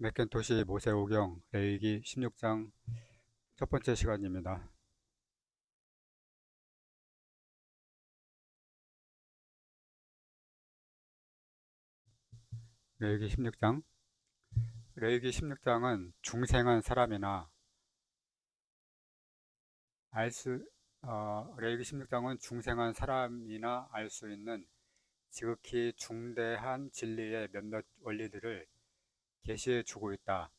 맥켄토시 모세오경 레위기 16장 첫 번째 시간입니다. 레위기 16장 레위기 16장은 중생한 사람이나 레위기 16장은 중생한 사람이나 알 수 있는 지극히 중대한 진리의 몇몇 원리들을 계시해 주고 있다.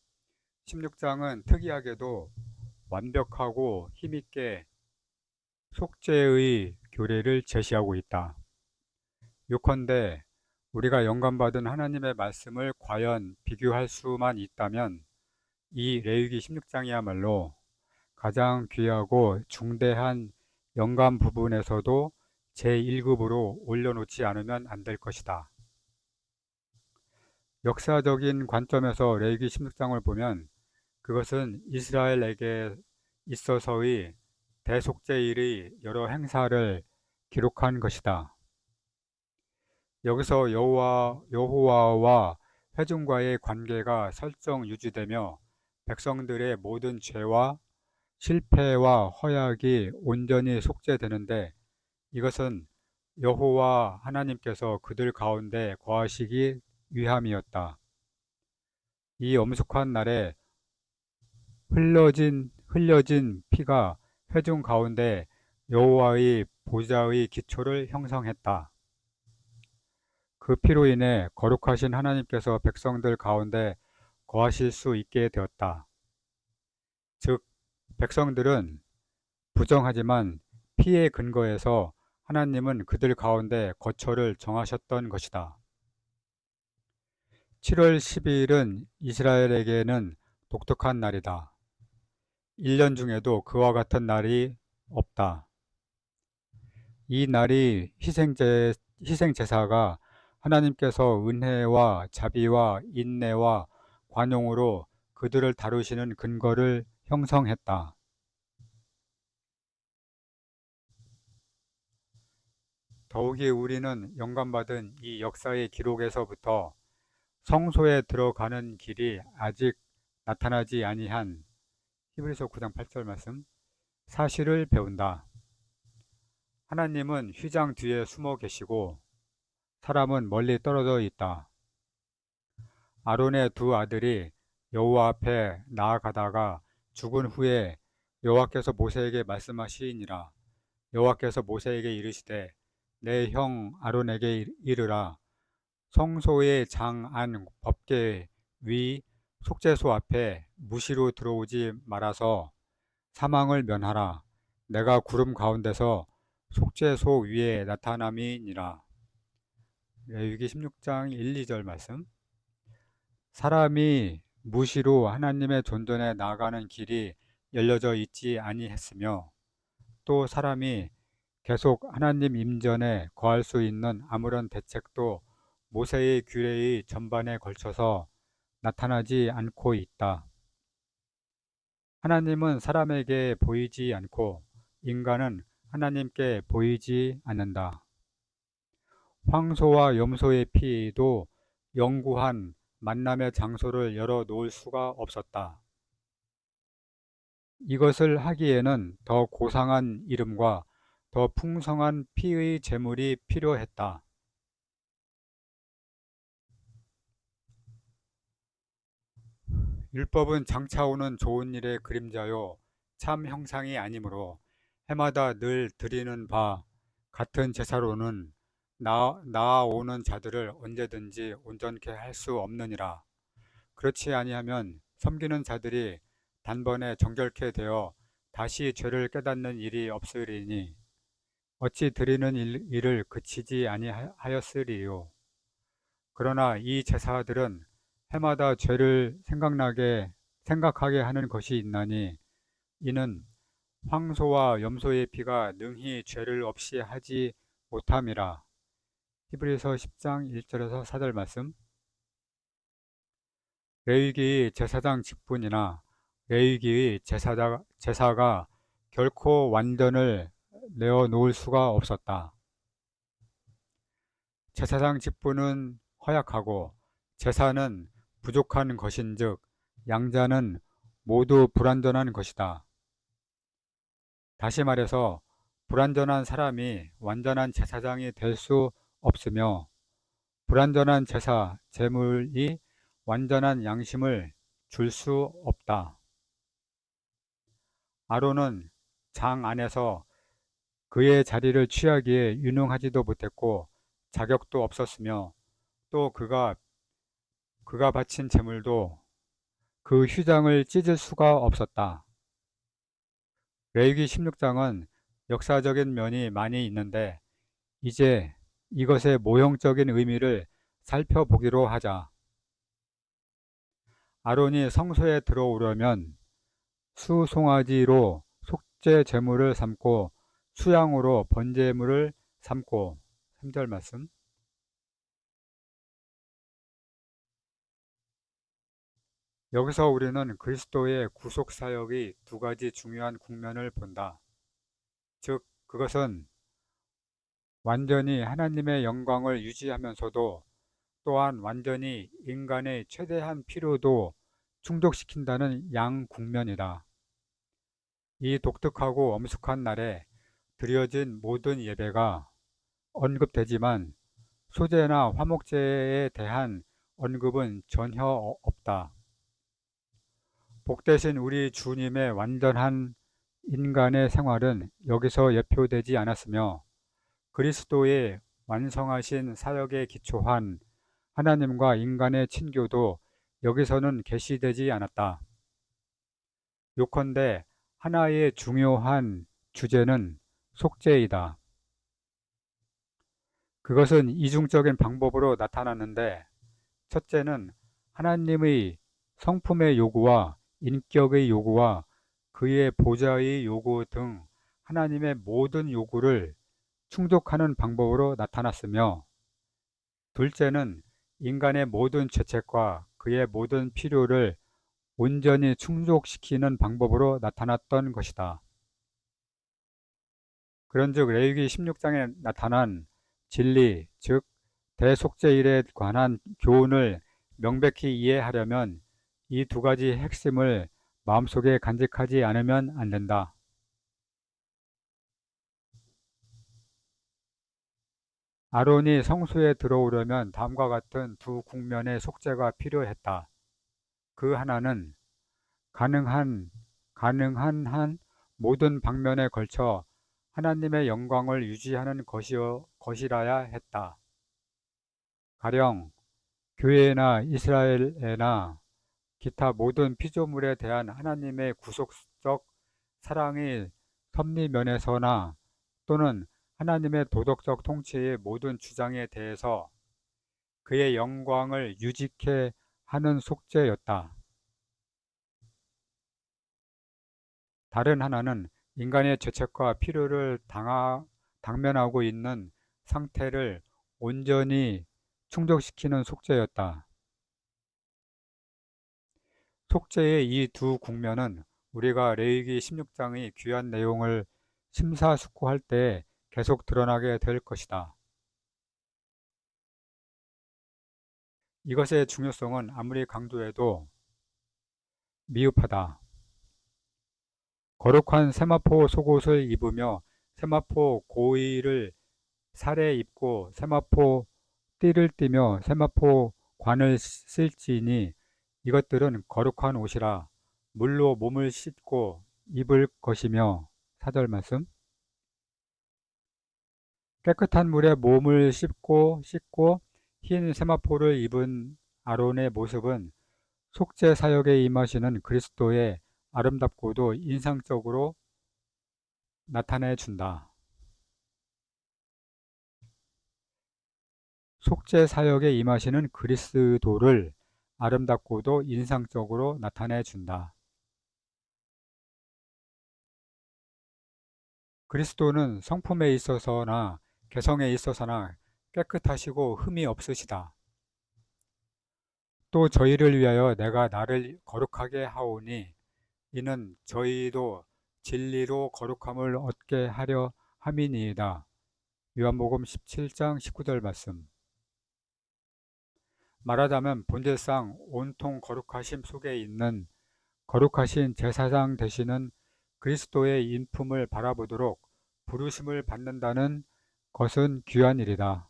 16장은 특이하게도 완벽하고 힘있게 속죄의 교례를 제시하고 있다. 요컨대 우리가 영감받은 하나님의 말씀을 과연 비교할 수만 있다면 이 레위기 16장이야말로 가장 귀하고 중대한 영감 부분에서도 제1급으로 올려놓지 않으면 안 될 것이다. 역사적인 관점에서 레위기 16장을 보면 그것은 이스라엘에게 있어서의 대속죄일의 여러 행사를 기록한 것이다. 여기서 여호와와 회중과의 관계가 설정 유지되며 백성들의 모든 죄와 실패와 허약이 온전히 속죄되는데 이것은 여호와 하나님께서 그들 가운데 거하시기 위함이었다. 이 엄숙한 날에 흘려진 피가 회중 가운데 여호와의 보좌의 기초를 형성했다. 그 피로 인해 거룩하신 하나님께서 백성들 가운데 거하실 수 있게 되었다. 즉, 백성들은 부정하지만 피의 근거에서 하나님은 그들 가운데 거처를 정하셨던 것이다. 7월 12일은 이스라엘에게는 독특한 날이다. 1년 중에도 그와 같은 날이 없다. 이 날이 희생제사가 하나님께서 은혜와 자비와 인내와 관용으로 그들을 다루시는 근거를 형성했다. 더욱이 우리는 영감받은 이 역사의 기록에서부터 성소에 들어가는 길이 아직 나타나지 아니한 히브리서 9장 8절 말씀 사실을 배운다. 하나님은 휘장 뒤에 숨어 계시고 사람은 멀리 떨어져 있다. 아론의 두 아들이 여호와 앞에 나아가다가 죽은 후에 여호와께서 모세에게 말씀하시니라. 여호와께서 모세에게 이르시되 내 형 아론에게 이르라. 성소의 장 안 법궤 위 속죄소 앞에 무시로 들어오지 말아서 사망을 면하라. 내가 구름 가운데서 속죄소 위에 나타남이니라. 레위기 16장 1, 2절 말씀. 사람이 무시로 하나님의 존전에 나아가는 길이 열려져 있지 아니했으며 또 사람이 계속 하나님 임전에 거할 수 있는 아무런 대책도 모세의 규례의 전반에 걸쳐서 나타나지 않고 있다. 하나님은 사람에게 보이지 않고 인간은 하나님께 보이지 않는다. 황소와 염소의 피도 영구한 만남의 장소를 열어 놓을 수가 없었다. 이것을 하기에는 더 고상한 이름과 더 풍성한 피의 제물이 필요했다. 율법은 장차 오는 좋은 일의 그림자요 참 형상이 아니므로 해마다 늘 드리는 바 같은 제사로는 나아오는 자들을 언제든지 온전케 할 수 없느니라. 그렇지 아니하면 섬기는 자들이 단번에 정결케 되어 다시 죄를 깨닫는 일이 없으리니 어찌 드리는 일을 그치지 아니하였으리요. 그러나 이 제사들은 해마다 죄를 생각하게 하는 것이 있나니 이는 황소와 염소의 피가 능히 죄를 없이 하지 못함이라. 히브리서 10장 1절에서 4절 말씀. 레위기의 제사장 직분이나 레위기의 제사가 결코 완전을 내어 놓을 수가 없었다. 제사장 직분은 허약하고 제사는 부족한 것인즉 양자는 모두 불완전한 것이다. 다시 말해서 불완전한 사람이 완전한 제사장이 될 수 없으며 불완전한 제사, 제물이 완전한 양심을 줄 수 없다. 아론은 장 안에서 그의 자리를 취하기에 유능하지도 못했고 자격도 없었으며 또 그가 바친 제물도 그 휘장을 찢을 수가 없었다. 레위기 16장은 역사적인 면이 많이 있는데 이제 이것의 모형적인 의미를 살펴보기로 하자. 아론이 성소에 들어오려면 수송아지로 속죄 제물을 삼고 수양으로 번제물을 삼고 3절 말씀. 여기서 우리는 그리스도의 구속 사역이 두 가지 중요한 국면을 본다. 즉 그것은 완전히 하나님의 영광을 유지하면서도 또한 완전히 인간의 최대한 필요도 충족시킨다는 양 국면이다. 이 독특하고 엄숙한 날에 드려진 모든 예배가 언급되지만 소제나 화목제에 대한 언급은 전혀 없다. 복되신 우리 주님의 완전한 인간의 생활은 여기서 예표되지 않았으며 그리스도의 완성하신 사역에 기초한 하나님과 인간의 친교도 여기서는 계시되지 않았다. 요컨대 하나의 중요한 주제는 속죄이다. 그것은 이중적인 방법으로 나타났는데 첫째는 하나님의 성품의 요구와 인격의 요구와 그의 보좌의 요구 등 하나님의 모든 요구를 충족하는 방법으로 나타났으며 둘째는 인간의 모든 죄책과 그의 모든 필요를 온전히 충족시키는 방법으로 나타났던 것이다. 그런즉 레위기 16장에 나타난 진리, 즉 대속죄일에 관한 교훈을 명백히 이해하려면 이 두 가지 핵심을 마음속에 간직하지 않으면 안 된다. 아론이 성소에 들어오려면 다음과 같은 두 국면의 속죄가 필요했다. 그 하나는 가능한 한 모든 방면에 걸쳐 하나님의 영광을 유지하는 것이라야 했다. 가령 교회나 이스라엘에나 기타 모든 피조물에 대한 하나님의 구속적 사랑의 섭리면에서나 또는 하나님의 도덕적 통치의 모든 주장에 대해서 그의 영광을 유지케 하는 속죄였다. 다른 하나는 인간의 죄책과 필요를 당면하고 있는 상태를 온전히 충족시키는 속죄였다. 속죄의 이 두 국면은 우리가 레위기 16장의 귀한 내용을 심사숙고할 때 계속 드러나게 될 것이다. 이것의 중요성은 아무리 강조해도 미흡하다. 거룩한 세마포 속옷을 입으며 세마포 고의를 살에 입고 세마포 띠를 띠며 세마포 관을 쓸지니 이것들은 거룩한 옷이라 물로 몸을 씻고 입을 것이며 4절 말씀 깨끗한 물에 몸을 씻고 흰 세마포를 입은 아론의 모습은 속죄 사역에 임하시는 그리스도의 아름답고도 인상적으로 나타내 준다. 속죄 사역에 임하시는 그리스도를 아름답고도 인상적으로 나타내 준다. 그리스도는 성품에 있어서나 개성에 있어서나 깨끗하시고 흠이 없으시다. 또 저희를 위하여 내가 나를 거룩하게 하오니 이는 저희도 진리로 거룩함을 얻게 하려 함이니이다. 요한복음 17장 19절 말씀. 말하자면 본질상 온통 거룩하심 속에 있는 거룩하신 제사장 되시는 그리스도의 인품을 바라보도록 부르심을 받는다는 것은 귀한 일이다.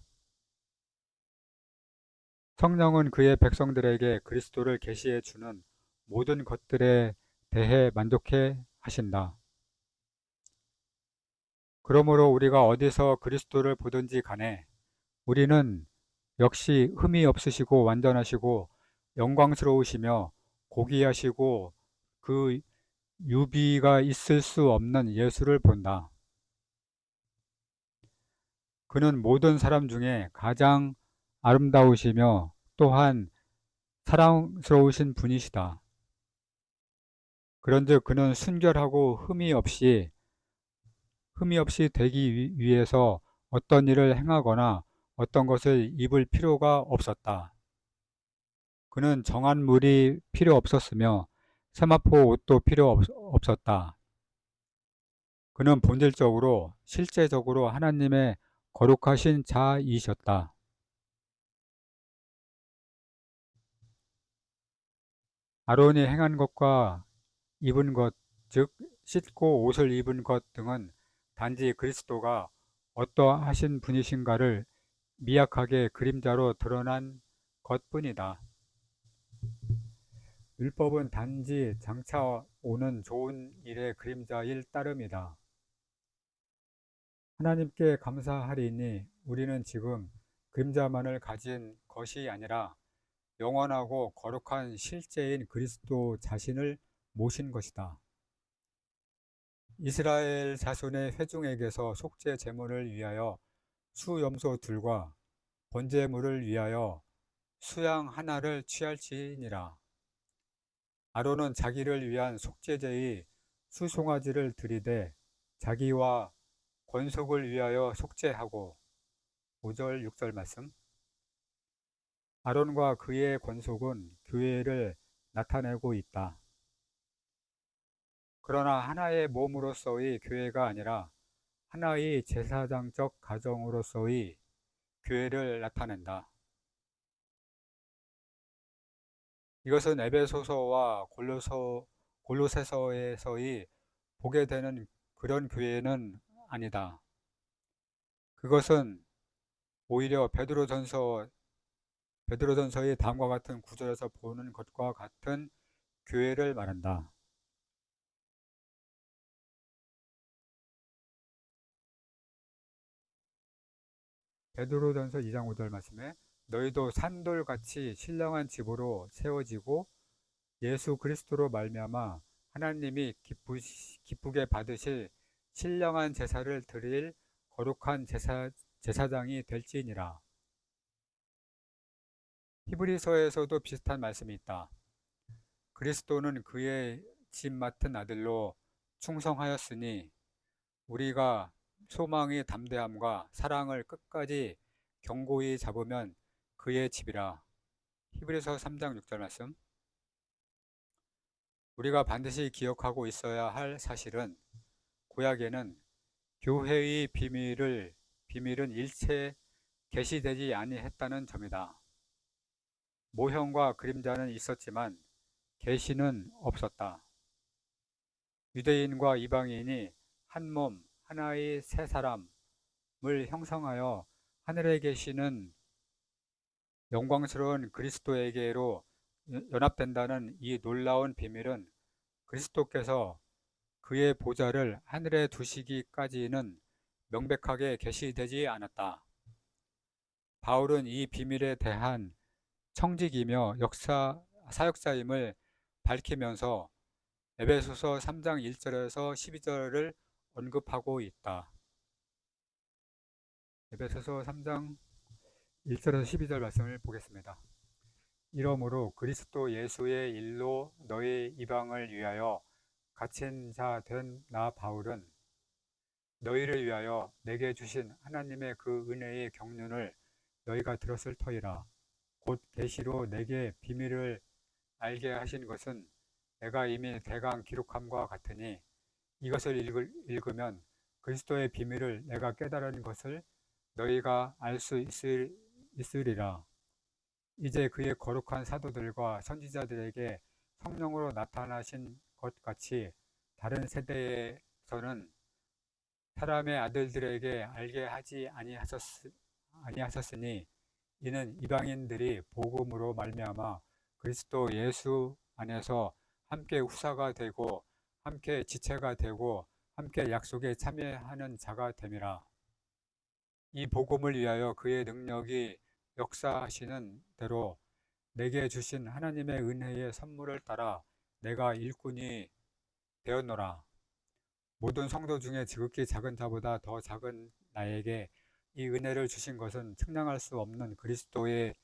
성령은 그의 백성들에게 그리스도를 계시해 주는 모든 것들에 대해 만족해 하신다. 그러므로 우리가 어디서 그리스도를 보든지 간에 우리는 역시 흠이 없으시고 완전하시고 영광스러우시며 고귀하시고 그 유비가 있을 수 없는 예수를 본다. 그는 모든 사람 중에 가장 아름다우시며 또한 사랑스러우신 분이시다. 그런즉 그는 순결하고 흠이 없이 되기 위해서 어떤 일을 행하거나 어떤 것을 입을 필요가 없었다. 그는 정한 물이 필요 없었으며 세마포 옷도 필요 없었다. 그는 본질적으로 실제적으로 하나님의 거룩하신 자이셨다. 아론이 행한 것과 입은 것, 즉 씻고 옷을 입은 것 등은 단지 그리스도가 어떠하신 분이신가를 미약하게 그림자로 드러난 것뿐이다. 율법은 단지 장차 오는 좋은 일의 그림자일 따름이다. 하나님께 감사하리니 우리는 지금 그림자만을 가진 것이 아니라 영원하고 거룩한 실제인 그리스도 자신을 모신 것이다. 이스라엘 자손의 회중에게서 속죄 제물을 위하여 수염소들과 번제물을 위하여 수양 하나를 취할지니라. 아론은 자기를 위한 속죄제의 수송아지를 들이되 자기와 권속을 위하여 속죄하고 5절 6절 말씀. 아론과 그의 권속은 교회를 나타내고 있다. 그러나 하나의 몸으로서의 교회가 아니라 하나의 제사장적 가정으로서의 교회를 나타낸다. 이것은 에베소서와 골로새서에서의 보게 되는 그런 교회는 아니다. 그것은 오히려 베드로전서의 다음과 같은 구절에서 보는 것과 같은 교회를 말한다. 베드로전서 2장 5절 말씀에 너희도 산돌같이 신령한 집으로 세워지고 예수 그리스도로 말미암아 하나님이 기쁘게 받으실 신령한 제사를 드릴 거룩한 제사장이 될지니라. 히브리서에서도 비슷한 말씀이 있다. 그리스도는 그의 집 맡은 아들로 충성하였으니 우리가 소망의 담대함과 사랑을 끝까지 견고히 잡으면 그의 집이라. 히브리서 3장 6절 말씀. 우리가 반드시 기억하고 있어야 할 사실은 구약에는 교회의 비밀은 일체 계시되지 아니했다는 점이다. 모형과 그림자는 있었지만 계시는 없었다. 유대인과 이방인이 한 몸, 하나의 새 사람을 형성하여 하늘에 계시는 영광스러운 그리스도에게로 연합된다는 이 놀라운 비밀은 그리스도께서 그의 보좌를 하늘에 두시기까지는 명백하게 계시되지 않았다. 바울은 이 비밀에 대한 청직이며 사역자임을 밝히면서 에베소서 3장 1절에서 12절을 언급하고 있다. 에베소서 3장 1절에서 12절 말씀을 보겠습니다. 이러므로 그리스도 예수의 일로 너희 이방을 위하여 갇힌 자 된 나 바울은 너희를 위하여 내게 주신 하나님의 그 은혜의 경륜을 너희가 들었을 터이라. 곧 계시로 내게 비밀을 알게 하신 것은 내가 이미 대강 기록함과 같으니 이것을 읽으면 그리스도의 비밀을 내가 깨달은 것을 너희가 알 수 있으리라. 이제 그의 거룩한 사도들과 선지자들에게 성령으로 나타나신 것 같이 다른 세대에서는 사람의 아들들에게 알게 하지 아니하셨으니 이는 이방인들이 복음으로 말미암아 그리스도 예수 안에서 함께 후사가 되고 함께 지체가 되고 함께 약속에 참여하는 자가 됨이라. 이 복음을 위하여 그의 능력이 역사하시는 대로 내게 주신 하나님의 은혜의 선물을 따라 내가 일꾼이 되었노라. 모든 성도 중에 지극히 작은 자보다 더 작은 나에게 이 은혜를 주신 것은 측량할 수 없는 그리스도의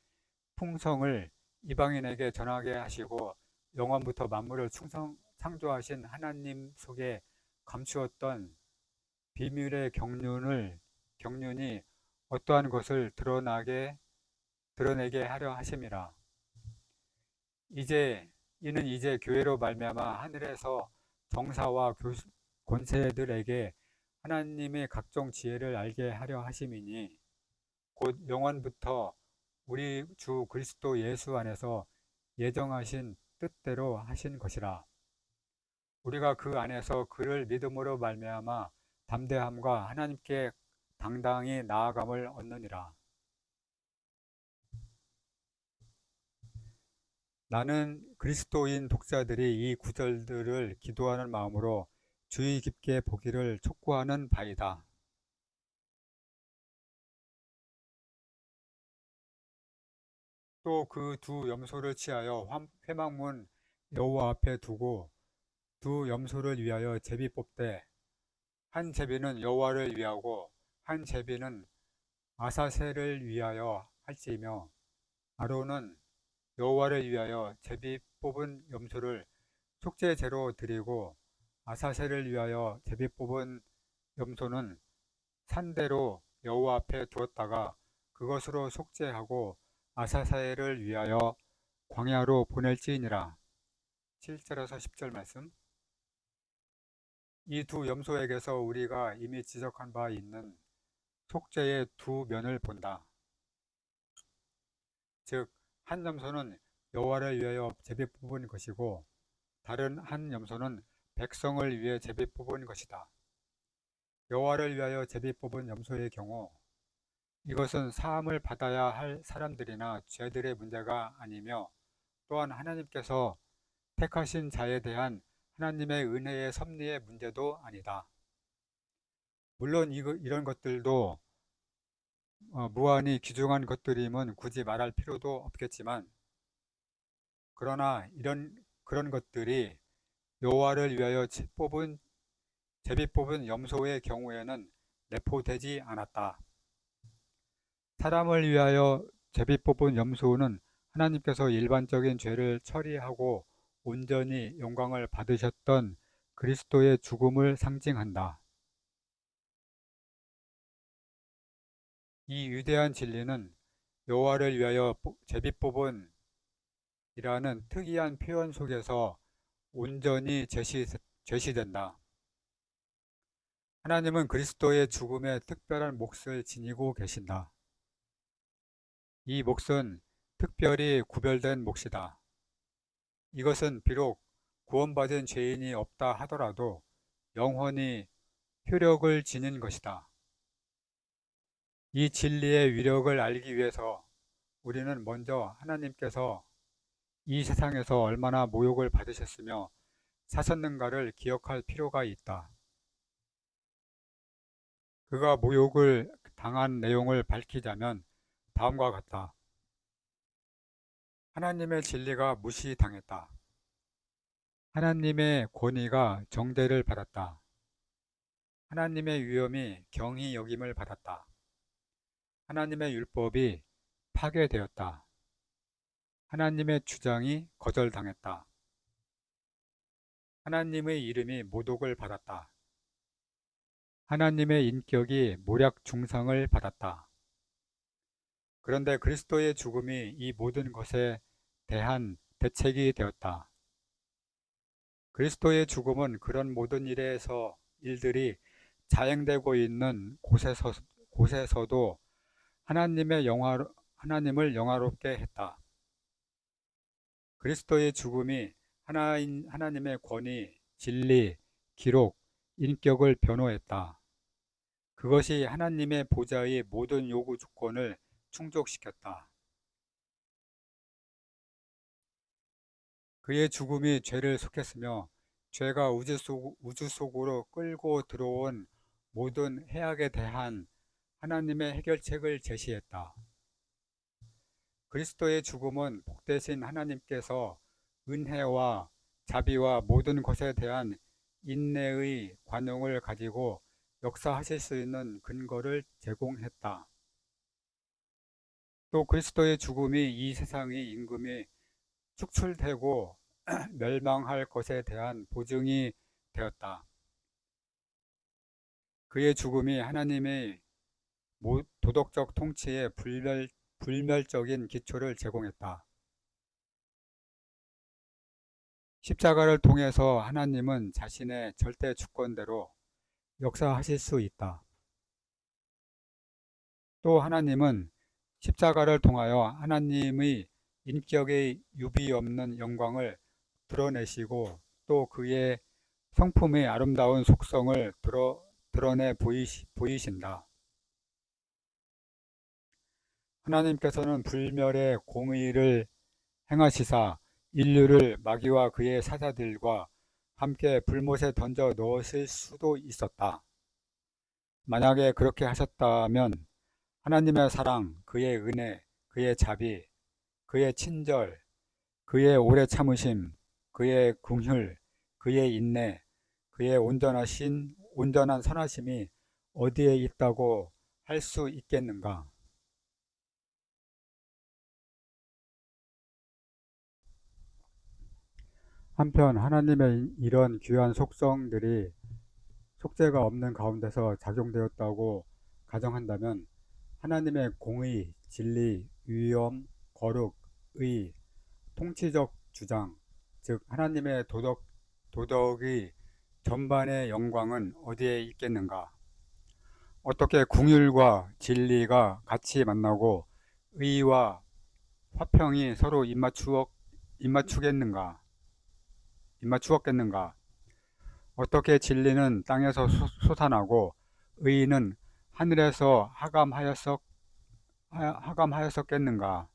풍성을 이방인에게 전하게 하시고 영원부터 만물을 창조하신 하나님 속에 감추었던 비밀의 경륜이 어떠한 것을 드러내게 하려 하심이라. 이는 이제 교회로 말미암아 하늘에서 정사와 권세들에게 하나님의 각종 지혜를 알게 하려 하심이니 곧 영원부터 우리 주 그리스도 예수 안에서 예정하신 뜻대로 하신 것이라. 우리가 그 안에서 그를 믿음으로 말미암아 담대함과 하나님께 당당히 나아감을 얻느니라. 나는 그리스도인 독자들이 이 구절들을 기도하는 마음으로 주의 깊게 보기를 촉구하는 바이다. 또 그 두 염소를 취하여 회막문 여호와 앞에 두고 두 염소를 위하여 제비 뽑되 한 제비는 여호와를 위하고 한 제비는 아사셀을 위하여 할지이며 아론은 여호와를 위하여 제비 뽑은 염소를 속죄제로 드리고 아사셀을 위하여 제비 뽑은 염소는 산대로 여호와 앞에 두었다가 그것으로 속죄하고 아사셀을 위하여 광야로 보낼지니라. 7절에서 10절 말씀. 이 두 염소에게서 우리가 이미 지적한 바 있는 속죄의 두 면을 본다. 즉, 한 염소는 여호와를 위하여 제비 뽑은 것이고 다른 한 염소는 백성을 위해 제비 뽑은 것이다. 여호와를 위하여 제비 뽑은 염소의 경우 이것은 사함을 받아야 할 사람들이나 죄들의 문제가 아니며 또한 하나님께서 택하신 자에 대한 하나님의 은혜의 섭리의 문제도 아니다. 물론 이런 것들도 무한히 귀중한 것들임은 굳이 말할 필요도 없겠지만 그러나 그런 것들이 여호와를 위하여 제비 뽑은 염소의 경우에는 내포되지 않았다. 사람을 위하여 제비 뽑은 염소는 하나님께서 일반적인 죄를 처리하고 온전히 영광을 받으셨던 그리스도의 죽음을 상징한다. 이 위대한 진리는 여호와를 위하여 제비 뽑은 이라는 특이한 표현 속에서 온전히 제시된다. 하나님은 그리스도의 죽음에 특별한 몫을 지니고 계신다. 이 몫은 특별히 구별된 몫이다. 이것은 비록 구원받은 죄인이 없다 하더라도 영원히 효력을 지닌 것이다. 이 진리의 위력을 알기 위해서 우리는 먼저 하나님께서 이 세상에서 얼마나 모욕을 받으셨으며 사셨는가를 기억할 필요가 있다. 그가 모욕을 당한 내용을 밝히자면 다음과 같다. 하나님의 진리가 무시당했다. 하나님의 권위가 정죄를 받았다. 하나님의 위엄이 경히 여김을 받았다. 하나님의 율법이 파괴되었다. 하나님의 주장이 거절당했다. 하나님의 이름이 모독을 받았다. 하나님의 인격이 모략 중상을 받았다. 그런데 그리스도의 죽음이 이 모든 것에 대한 대책이 되었다. 그리스도의 죽음은 그런 모든 일들이 자행되고 있는 곳에서도 하나님을 영화롭게 했다. 그리스도의 죽음이 하나님의 권위, 진리, 기록, 인격을 변호했다. 그것이 하나님의 보좌의 모든 요구 조건을 충족시켰다. 그의 죽음이 죄를 속했으며 죄가 우주 속으로 끌고 들어온 모든 해악에 대한 하나님의 해결책을 제시했다. 그리스도의 죽음은 복되신 하나님께서 은혜와 자비와 모든 것에 대한 인내의 관용을 가지고 역사하실 수 있는 근거를 제공했다. 또 그리스도의 죽음이 이 세상의 임금이 축출되고 멸망할 것에 대한 보증이 되었다. 그의 죽음이 하나님의 도덕적 통치의 불멸적인 기초를 제공했다. 십자가를 통해서 하나님은 자신의 절대 주권대로 역사하실 수 있다. 또 하나님은 십자가를 통하여 하나님의 인격의 유비 없는 영광을 드러내시고 또 그의 성품의 아름다운 속성을 드러내 보이신다. 하나님께서는 불멸의 공의를 행하시사 인류를 마귀와 그의 사자들과 함께 불못에 던져 넣으실 수도 있었다. 만약에 그렇게 하셨다면 하나님의 사랑, 그의 은혜, 그의 자비, 그의 친절, 그의 오래 참으심, 그의 긍휼, 그의 인내, 그의 온전한 선하심이 어디에 있다고 할 수 있겠는가? 한편 하나님의 이런 귀한 속성들이 속죄가 없는 가운데서 작용되었다고 가정한다면 하나님의 공의, 진리, 위엄, 거룩, 의, 통치적 주장, 즉 하나님의 도덕의 전반의 영광은 어디에 있겠는가? 어떻게 궁율과 진리가 같이 만나고 의와 화평이 서로 입맞추었겠는가? 어떻게 진리는 땅에서 솟아나고 의는 하늘에서 하감하였었겠는가?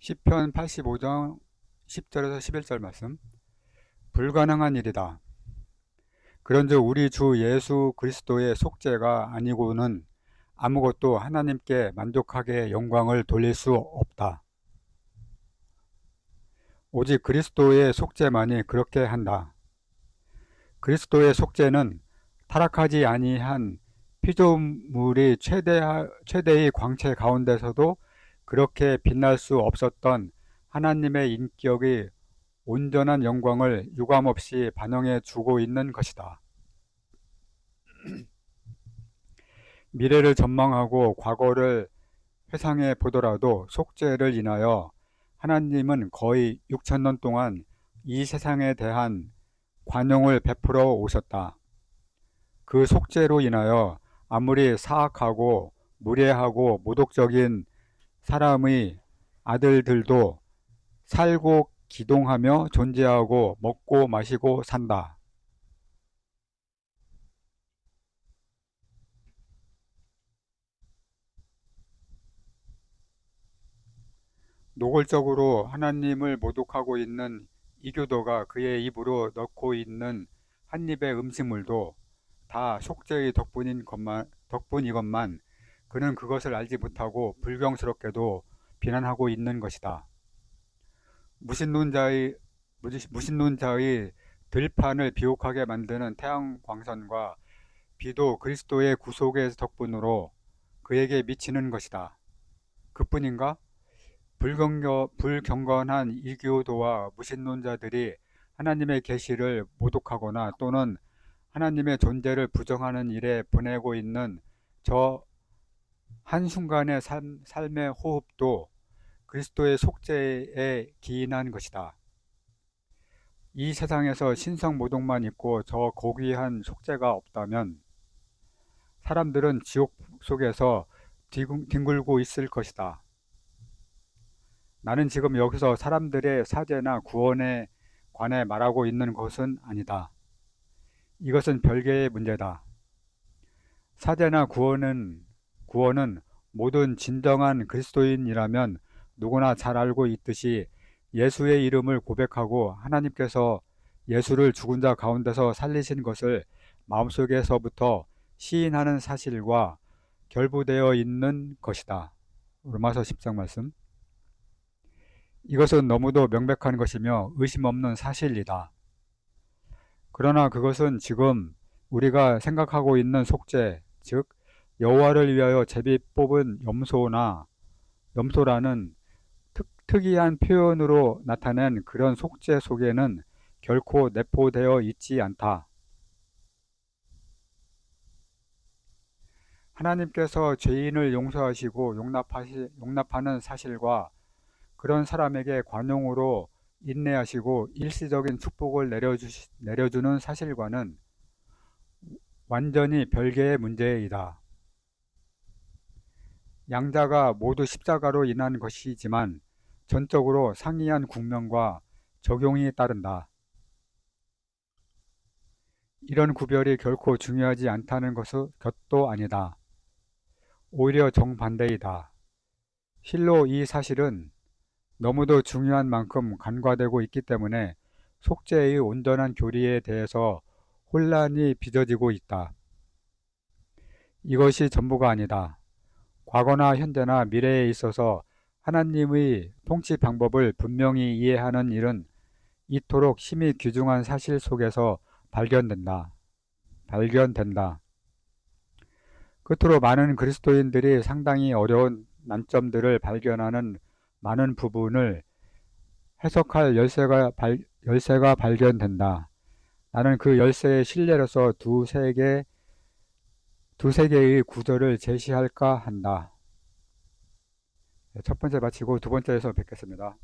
시편 85장 10절에서 11절 말씀. 불가능한 일이다. 그런즉 우리 주 예수 그리스도의 속죄가 아니고는 아무것도 하나님께 만족하게 영광을 돌릴 수 없다. 오직 그리스도의 속죄만이 그렇게 한다. 그리스도의 속죄는 타락하지 아니한 피조물이 최대의 광채 가운데서도 그렇게 빛날 수 없었던 하나님의 인격의 온전한 영광을 유감없이 반영해 주고 있는 것이다. 미래를 전망하고 과거를 회상해 보더라도 속죄를 인하여 하나님은 거의 6,000년 동안 이 세상에 대한 관용을 베풀어 오셨다. 그 속죄로 인하여 아무리 사악하고 무례하고 모독적인 사람의 아들들도 살고 기동하며 존재하고 먹고 마시고 산다. 노골적으로 하나님을 모독하고 있는 이교도가 그의 입으로 넣고 있는 한 입의 음식물도 다 속죄의 덕분이건만 그는 그것을 알지 못하고 불경스럽게도 비난하고 있는 것이다. 무신론자의 들판을 비옥하게 만드는 태양광선과 비도 그리스도의 구속의 덕분으로 그에게 미치는 것이다. 그뿐인가? 불경건한 이교도와 무신론자들이 하나님의 계시를 모독하거나 또는 하나님의 존재를 부정하는 일에 보내고 있는 저 한순간의 삶의 호흡도 그리스도의 속죄에 기인한 것이다. 이 세상에서 신성모독만 있고 저 고귀한 속죄가 없다면 사람들은 속에서 뒹굴고 있을 것이다. 나는 지금 여기서 사람들의 사죄나 구원에 관해 말하고 있는 것은 아니다. 이것은 별개의 문제다. 사죄나 구원은 모든 진정한 그리스도인이라면 누구나 잘 알고 있듯이 예수의 이름을 고백하고 하나님께서 예수를 죽은 자 가운데서 살리신 것을 마음속에서부터 시인하는 사실과 결부되어 있는 것이다. 로마서 10장 말씀. 이것은 너무도 명백한 것이며 의심 없는 사실이다. 그러나 그것은 지금 우리가 생각하고 있는 속죄, 즉 여호와를 위하여 제비 뽑은 염소라는 특이한 표현으로 나타낸 그런 속죄 속에는 결코 내포되어 있지 않다. 하나님께서 죄인을 용서하시고 용납하는 사실과 그런 사람에게 관용으로 인내하시고 일시적인 축복을 내려주는 사실과는 완전히 별개의 문제이다. 양자가 모두 십자가로 인한 것이지만 전적으로 상이한 국면과 적용이 따른다. 이런 구별이 결코 중요하지 않다는 것도 아니다. 오히려 정반대이다. 실로 이 사실은 너무도 중요한 만큼 간과되고 있기 때문에 속죄의 온전한 교리에 대해서 혼란이 빚어지고 있다. 이것이 전부가 아니다. 과거나 현재나 미래에 있어서 하나님의 통치 방법을 분명히 이해하는 일은 이토록 심히 귀중한 사실 속에서 발견된다. 끝으로 많은 그리스도인들이 상당히 어려운 난점들을 발견하는 많은 부분을 해석할 열쇠가 발견된다. 나는 그 열쇠의 실례로서 두세 개의 구절을 제시할까 한다. 첫 번째 마치고 두 번째에서 뵙겠습니다.